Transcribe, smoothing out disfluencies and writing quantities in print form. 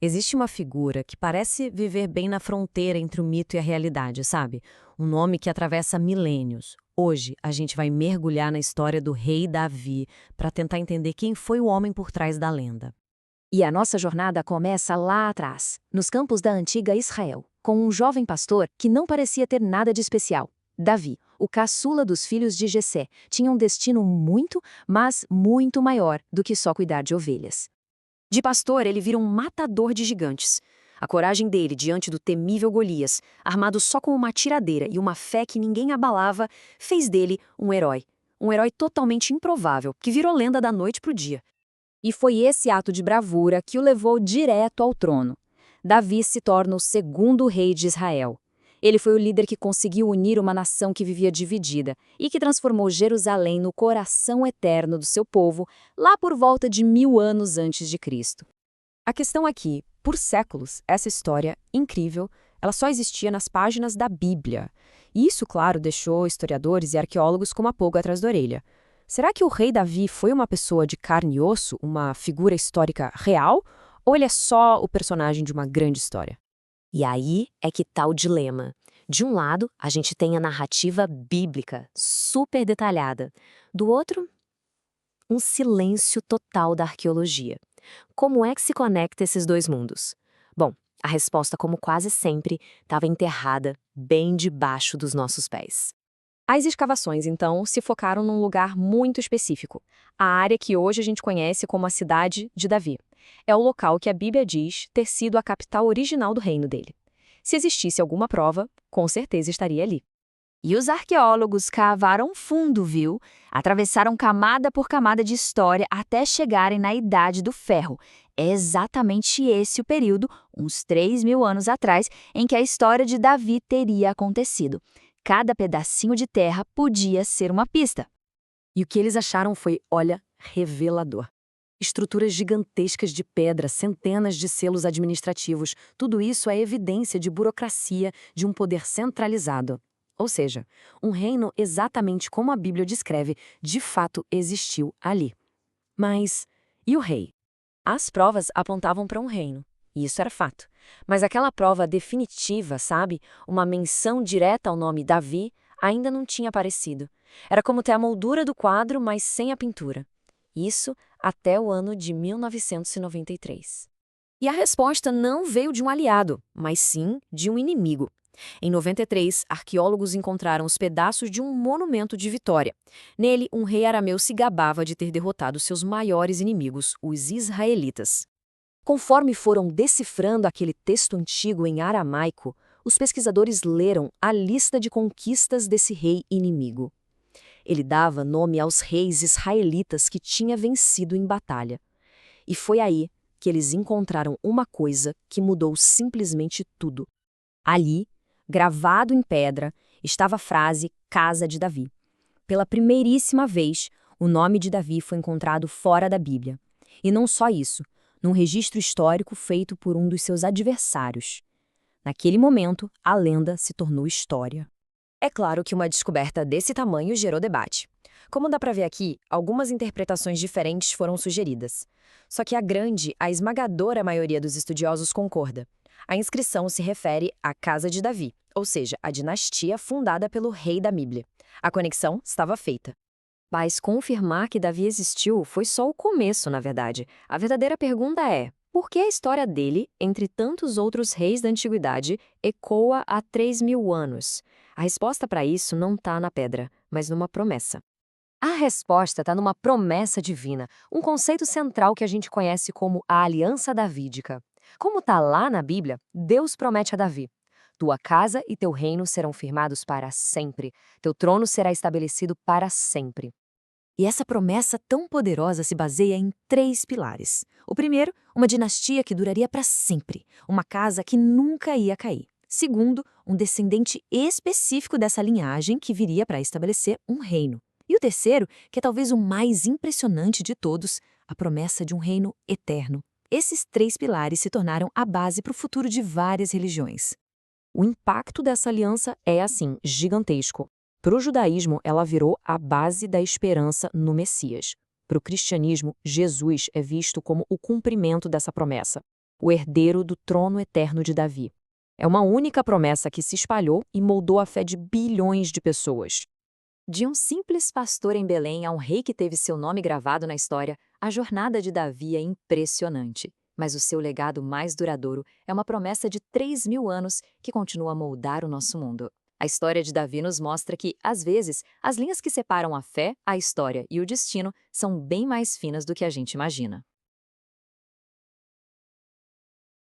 Existe uma figura que parece viver bem na fronteira entre o mito e a realidade, sabe? Um nome que atravessa milênios. Hoje, a gente vai mergulhar na história do rei Davi para tentar entender quem foi o homem por trás da lenda. E a nossa jornada começa lá atrás, nos campos da antiga Israel, com um jovem pastor que não parecia ter nada de especial. Davi, o caçula dos filhos de Jessé, tinha um destino muito, mas muito maior do que só cuidar de ovelhas. De pastor, ele vira um matador de gigantes. A coragem dele diante do temível Golias, armado só com uma tiradeira e uma fé que ninguém abalava, fez dele um herói. Um herói totalmente improvável, que virou lenda da noite pro dia. E foi esse ato de bravura que o levou direto ao trono. Davi se torna o segundo rei de Israel. Ele foi o líder que conseguiu unir uma nação que vivia dividida e que transformou Jerusalém no coração eterno do seu povo, lá por volta de 1000 anos antes de Cristo. A questão é que, por séculos, essa história incrível, ela só existia nas páginas da Bíblia. E isso, claro, deixou historiadores e arqueólogos com uma pulga atrás da orelha. Será que o rei Davi foi uma pessoa de carne e osso, uma figura histórica real, ou ele é só o personagem de uma grande história? E aí é que tá o dilema. De um lado, a gente tem a narrativa bíblica, super detalhada. Do outro, um silêncio total da arqueologia. Como é que se conecta esses dois mundos? Bom, a resposta, como quase sempre, estava enterrada bem debaixo dos nossos pés. As escavações, então, se focaram num lugar muito específico, a área que hoje a gente conhece como a cidade de Davi. É o local que a Bíblia diz ter sido a capital original do reino dele. Se existisse alguma prova, com certeza estaria ali. E os arqueólogos cavaram fundo, viu? Atravessaram camada por camada de história até chegarem na Idade do Ferro. É exatamente esse o período, uns 3000 anos atrás, em que a história de Davi teria acontecido. Cada pedacinho de terra podia ser uma pista. E o que eles acharam foi, olha, revelador. Estruturas gigantescas de pedra, centenas de selos administrativos, tudo isso é evidência de burocracia, de um poder centralizado. Ou seja, um reino exatamente como a Bíblia descreve, de fato existiu ali. Mas e o rei? As provas apontavam para um reino, e isso era fato. Mas aquela prova definitiva, sabe? Uma menção direta ao nome Davi ainda não tinha aparecido. Era como ter a moldura do quadro, mas sem a pintura. Isso até o ano de 1993. E a resposta não veio de um aliado, mas sim de um inimigo. Em 93, arqueólogos encontraram os pedaços de um monumento de vitória. Nele, um rei arameu se gabava de ter derrotado seus maiores inimigos, os israelitas. Conforme foram decifrando aquele texto antigo em aramaico, os pesquisadores leram a lista de conquistas desse rei inimigo. Ele dava nome aos reis israelitas que tinha vencido em batalha. E foi aí que eles encontraram uma coisa que mudou simplesmente tudo. Ali, gravado em pedra, estava a frase Casa de Davi. Pela primeiríssima vez, o nome de Davi foi encontrado fora da Bíblia. E não só isso, num registro histórico feito por um dos seus adversários. Naquele momento, a lenda se tornou história. É claro que uma descoberta desse tamanho gerou debate. Como dá para ver aqui, algumas interpretações diferentes foram sugeridas. Só que a esmagadora maioria dos estudiosos concorda. A inscrição se refere à Casa de Davi, ou seja, a dinastia fundada pelo rei da Bíblia. A conexão estava feita. Mas confirmar que Davi existiu foi só o começo, na verdade. A verdadeira pergunta é: por que a história dele, entre tantos outros reis da antiguidade, ecoa há 3000 anos? A resposta para isso não está na pedra, mas numa promessa. A resposta está numa promessa divina, um conceito central que a gente conhece como a Aliança Davídica. Como está lá na Bíblia, Deus promete a Davi: tua casa e teu reino serão firmados para sempre, teu trono será estabelecido para sempre. E essa promessa tão poderosa se baseia em 3 pilares. O primeiro, uma dinastia que duraria para sempre, uma casa que nunca ia cair. Segundo, um descendente específico dessa linhagem que viria para estabelecer um reino. E o terceiro, que é talvez o mais impressionante de todos, a promessa de um reino eterno. Esses 3 pilares se tornaram a base para o futuro de várias religiões. O impacto dessa aliança é, assim, gigantesco. Para o judaísmo, ela virou a base da esperança no Messias. Para o cristianismo, Jesus é visto como o cumprimento dessa promessa. o herdeiro do trono eterno de Davi. É uma única promessa que se espalhou e moldou a fé de bilhões de pessoas. De um simples pastor em Belém a um rei que teve seu nome gravado na história, a jornada de Davi é impressionante. Mas o seu legado mais duradouro é uma promessa de 3.000 anos que continua a moldar o nosso mundo. A história de Davi nos mostra que, às vezes, as linhas que separam a fé, a história e o destino são bem mais finas do que a gente imagina.